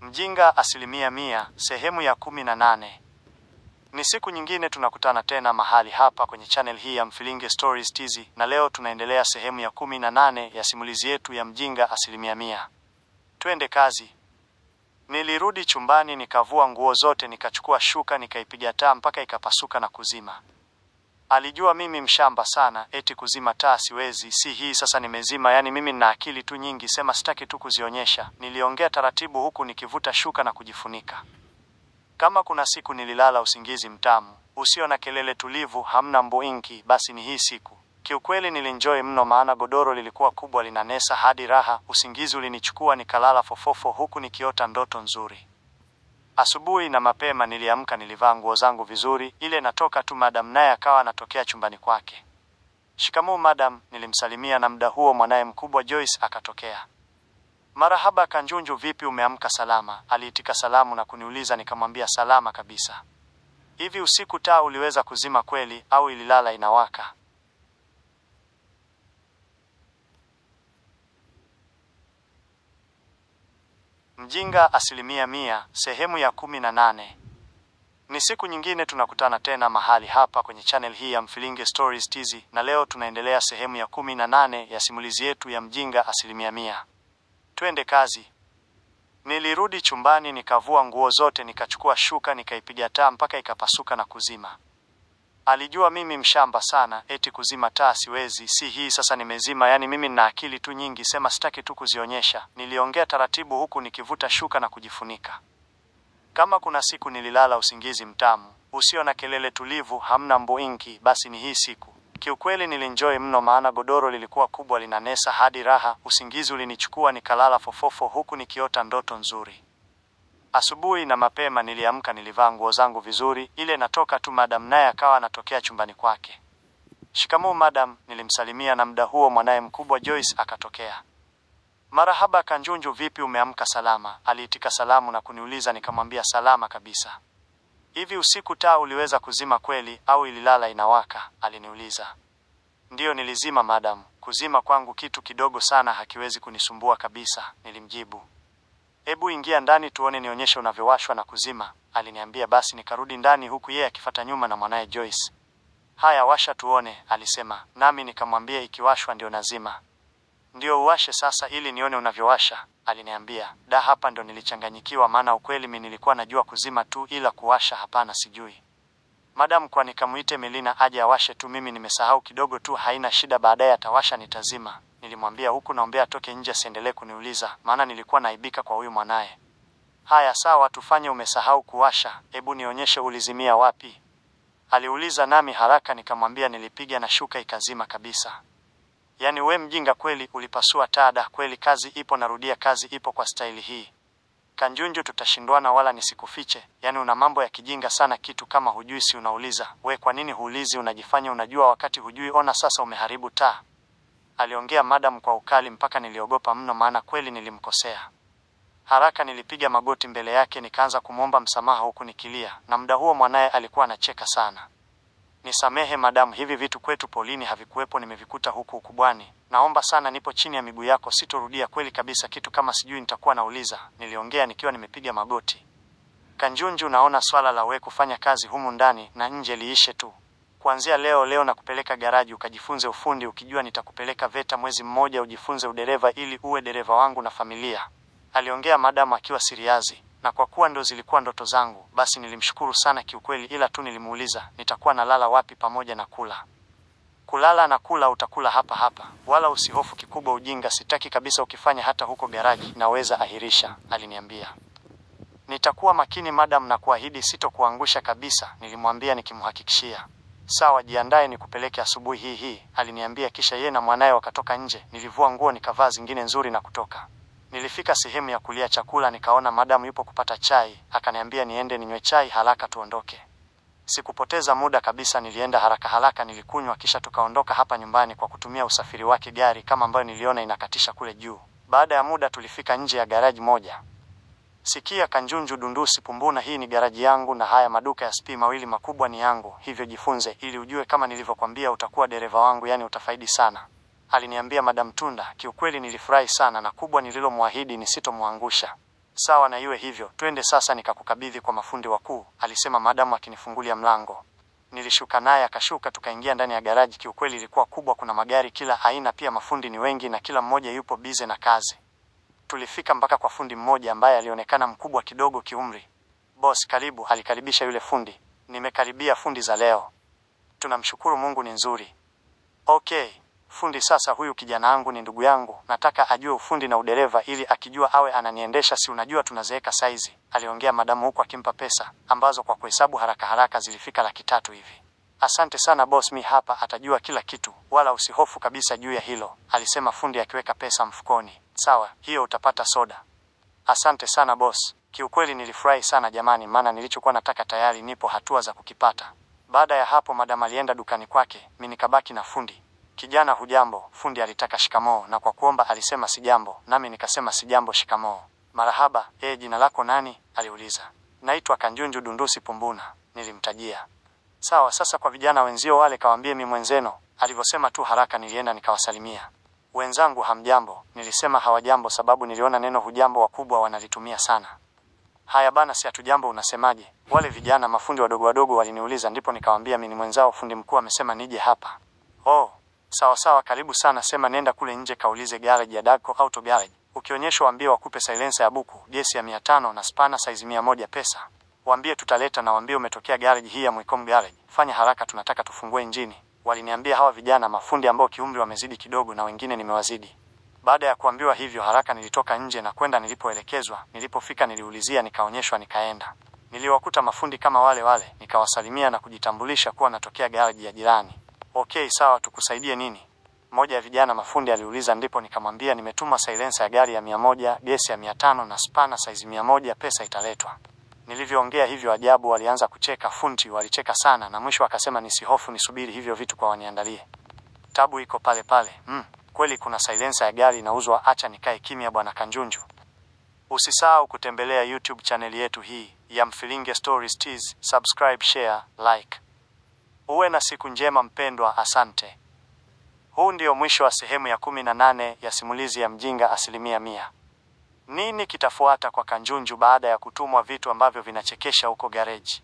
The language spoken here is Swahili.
Mjinga 100%, sehemu ya 18. Ni siku nyingine tunakutana tena mahali hapa kwenye channel hii ya Mfilinge Stories TZ, na leo tunaendelea sehemu ya 18 ya simulizi yetu ya Mjinga 100%. Twende kazi. Nilirudi chumbani nikavua nguo zote, nikachukua shuka nikaipiga taa mpaka ikapasuka na kuzima. Alijua mimi mshamba sana, eti kuzima taa siwezi. Si hii sasa nimezima, yani mimi nina akili tu nyingi, sema sitaki tu kuzionyesha. Niliongea taratibu huku nikivuta shuka na kujifunika. Kama kuna siku nililala usingizi mtamu, usio na kelele, tulivu, hamna mboinki, basi ni hii siku. Kiukweli nilenjoy mno, maana godoro lilikuwa kubwa linanesa hadi raha. Usingizi ulinichukua nikalala fofofo huku nikiota ndoto nzuri. Asubuhi na mapema niliamka, nilivaa nguo zangu vizuri, ile natoka tu madam naye akawa anatokea chumbani kwake. Shikamoo madam, nilimsalimia, na muda huo mwanae mkubwa Joyce akatokea. Marahaba Kanjunju, vipi umeamka salama? Aliitika salamu na kuniuliza, nikamwambia salama kabisa. Hivi usiku taa uliweza kuzima kweli au ililala inawaka? Mjinga 100%, sehemu ya 18. Ni siku nyingine tunakutana tena mahali hapa kwenye channel hii ya Mfilinge Stories TZ, na leo tunaendelea sehemu ya 18 ya simulizi yetu ya Mjinga 100%. Twende kazi. Nilirudi chumbani nikavua nguo zote, nikachukua shuka nikaipiga taa mpaka ikapasuka na kuzima. Alijua mimi mshamba sana, eti kuzima taa siwezi. Si hii sasa nimezima, yani mimi nina akili tu nyingi, sema sitaki tu kuzionyesha. Niliongea taratibu huku nikivuta shuka na kujifunika. Kama kuna siku nililala usingizi mtamu, usio na kelele, tulivu, hamna mboinki, basi ni hii siku. Kiukweli nilenjoy mno, maana godoro lilikuwa kubwa linanesa hadi raha. Usingizi ulinichukua nikalala fofofo huku nikiota ndoto nzuri. Asubuhi na mapema niliamka, nilivaa nguo zangu vizuri, ile natoka tu madam naye akawa anatokea chumbani kwake. Shikamoo madam, nilimsalimia, na muda huo mwanae mkubwa Joyce akatokea. Marahaba Kanjunju, vipi umeamka salama? Aliitika salamu na kuniuliza, nikamwambia salama kabisa. Hivi usiku taa uliweza kuzima kweli au ililala inawaka? Aliniuliza. Ndiyo nilizima madam, kuzima kwangu kitu kidogo sana, hakiwezi kunisumbua kabisa, nilimjibu. Hebu ingia ndani tuone, nionyeshe unavyowashwa na kuzima, aliniambia. Basi nikarudi ndani huku yeye akifuata nyuma na mwanae Joyce. Haya, washa tuone, alisema, nami nikamwambia ikiwashwa ndio nazima. Ndio uwashe sasa ili nione unavyowasha, aliniambia. Hapa ndo nilichanganyikiwa, maana ukweli mimi nilikuwa najua kuzima tu, ila kuwasha hapana, sijui. Madam, kwa nikamuite Melina aje awashe tu, mimi nimesahau kidogo tu, haina shida, baadaye atawasha nitazima, nilimwambia huku naombea atoke nje asiendelee kuniuliza, maana nilikuwa naibika kwa huyu mwanae. Haya sawa, tufanye umesahau kuwasha, hebu nionyeshe ulizimia wapi, aliuliza, nami haraka nikamwambia nilipiga na shuka ikazima kabisa. Yani we mjinga kweli, ulipasua tada kweli, kazi ipo, narudia kazi ipo kwa staili hii. Kanjunju, tutashindwana wala nisikufiche, yani una mambo ya kijinga sana, kitu kama hujui si unauliza. We kwa nini huulizi, unajifanya unajua wakati hujui, ona sasa umeharibu taa, aliongea madam kwa ukali mpaka niliogopa mno, maana kweli nilimkosea. Haraka nilipiga magoti mbele yake nikaanza kumwomba msamaha huku nikilia, na muda huo mwanae alikuwa anacheka sana. Nisamehe madam, hivi vitu kwetu polini havikuwepo, nimevikuta huku ukubwani. Naomba sana, nipo chini ya miguu yako, sitorudia kweli kabisa, kitu kama sijui nitakuwa nauliza, niliongea nikiwa nimepiga magoti. Kanjunju, naona swala la we kufanya kazi humu ndani na nje liishe tu. Kuanzia leo na kupeleka garaji ukajifunze ufundi, ukijua nitakupeleka VETA mwezi mmoja ujifunze udereva ili uwe dereva wangu na familia, aliongea madam akiwa siriazi. Na kwa kuwa ndo zilikuwa ndoto zangu, basi nilimshukuru sana kiukweli, ila tu nilimuuliza nitakuwa nalala wapi pamoja na kula. Kulala na kula utakula hapa hapa, wala usihofu, kikubwa ujinga sitaki kabisa, ukifanya hata huko garaji naweza ahirisha, aliniambia. Nitakuwa makini madam, na kuahidi sitokuangusha kabisa, nilimwambia nikimhakikishia. Sawa, jiandae nikupeleke asubuhi hii, aliniambia. Kisha yeye na mwanae wakatoka nje. Nilivua nguo nikavaa zingine nzuri na kutoka. Nilifika sehemu ya kulia chakula, nikaona madam yupo kupata chai, akaniambia niende ninywe chai haraka tuondoke. Sikupoteza muda kabisa, nilienda haraka nilikunywa, kisha tukaondoka hapa nyumbani kwa kutumia usafiri wake, gari kama ambayo niliona inakatisha kule juu. Baada ya muda tulifika nje ya garaji moja. Sikia Kanjunju, dundusi pumbuna, hii ni garaji yangu na haya maduka ya spi mawili makubwa ni yangu, hivyo jifunze ili ujue kama nilivyokuambia utakuwa dereva wangu, yani utafaidi sana, aliniambia Madam Tunda. Kiukweli nilifurahi sana, na kubwa nililomwahidi ni sitomwangusha. Sawa na iwe hivyo, twende sasa nikakukabidhi kwa mafundi wakuu, alisema madamu akinifungulia mlango. Nilishuka naye akashuka, tukaingia ndani ya garaji. Kiukweli ilikuwa kubwa, kuna magari kila aina, pia mafundi ni wengi na kila mmoja yupo bize na kazi. Tulifika mpaka kwa fundi mmoja ambaye alionekana mkubwa kidogo kiumri. Boss, karibu, alikaribisha yule fundi. Nimekaribia fundi za leo. Tunamshukuru Mungu, ni nzuri. Okay, fundi, sasa huyu kijana wangu ni ndugu yangu, nataka ajue ufundi na udereva ili akijua awe ananiendesha, si unajua tunazeeka saizi, aliongea madamu huku akimpa pesa ambazo kwa kuhesabu haraka haraka zilifika 300 hivi. Asante sana boss, mi hapa, atajua kila kitu, wala usihofu kabisa juu ya hilo, alisema fundi akiweka pesa mfukoni. Sawa, hiyo utapata soda. Asante sana boss. Kiukweli nilifurahi sana jamani, maana nilichokuwa nataka tayari nipo hatua za kukipata. Baada ya hapo madam alienda dukani kwake, mimi nikabaki na fundi. Kijana, hujambo? Fundi alitaka shikamoo, na kwa kuomba alisema sijambo, nami nikasema sijambo, shikamoo. Marahaba, jina lako nani? aliuliza. Naitwa Kanjunju Dundusi Pumbuna, nilimtajia. Sawa, sasa kwa vijana wenzio wale kawaambie mimi mwenzeno, alivyosema tu haraka nilienda nikawasalimia. Wenzangu hamjambo, nilisema hawajambo sababu niliona neno hujambo wakubwa wanalitumia sana. Haya bana, si hatujambo, unasemaje? Wale vijana mafundi wadogo wadogo waliniuliza, ndipo nikawaambia mimi ni mwenzao, fundi mkuu amesema nije hapa. Oh, sawa sawa, karibu sana, sema nenda kule nje kaulize garage ya Darko Auto Garage. Ukionyeshwa waambie wakupe silencer ya buku, gesi ya 500 na spana size 100 pesa. Waambie tutaleta, na waambie umetokea garage hii ya Mwikom Garage. Fanya haraka, tunataka tufungue injini. Waliniambia hawa vijana mafundi ambao kiumri wamezidi kidogo na wengine nimewazidi. Baada ya kuambiwa hivyo haraka nilitoka nje na kwenda nilipoelekezwa. Nilipofika niliulizia, nikaonyeshwa, nikaenda. Niliwakuta mafundi kama wale wale, nikawasalimia na kujitambulisha kuwa natokea garage ya jirani. Okay, sawa, tukusaidie nini? Mmoja ya vijana mafundi aliuliza, ndipo nikamwambia nimetuma silencer ya gari ya 100, gesi ya 500 na spana size 100 pesa italetwa. Nilivyoongea hivyo ajabu walianza kucheka, fundi walicheka sana na mwisho akasema nisihofu, nisubiri hivyo vitu kwa waniandalie. Tabu iko pale pale. Kweli kuna silencer ya gari inauzwa, acha nikae kimya bwana Kanjunju. Usisahau kutembelea YouTube channel yetu hii ya Mfilinge Stories TZ, subscribe, share, like. Uwe na siku njema mpendwa, asante. Huu ndio mwisho wa sehemu ya 18 ya simulizi ya mjinga 100%. Nini kitafuata kwa Kanjunju baada ya kutumwa vitu ambavyo vinachekesha huko garage?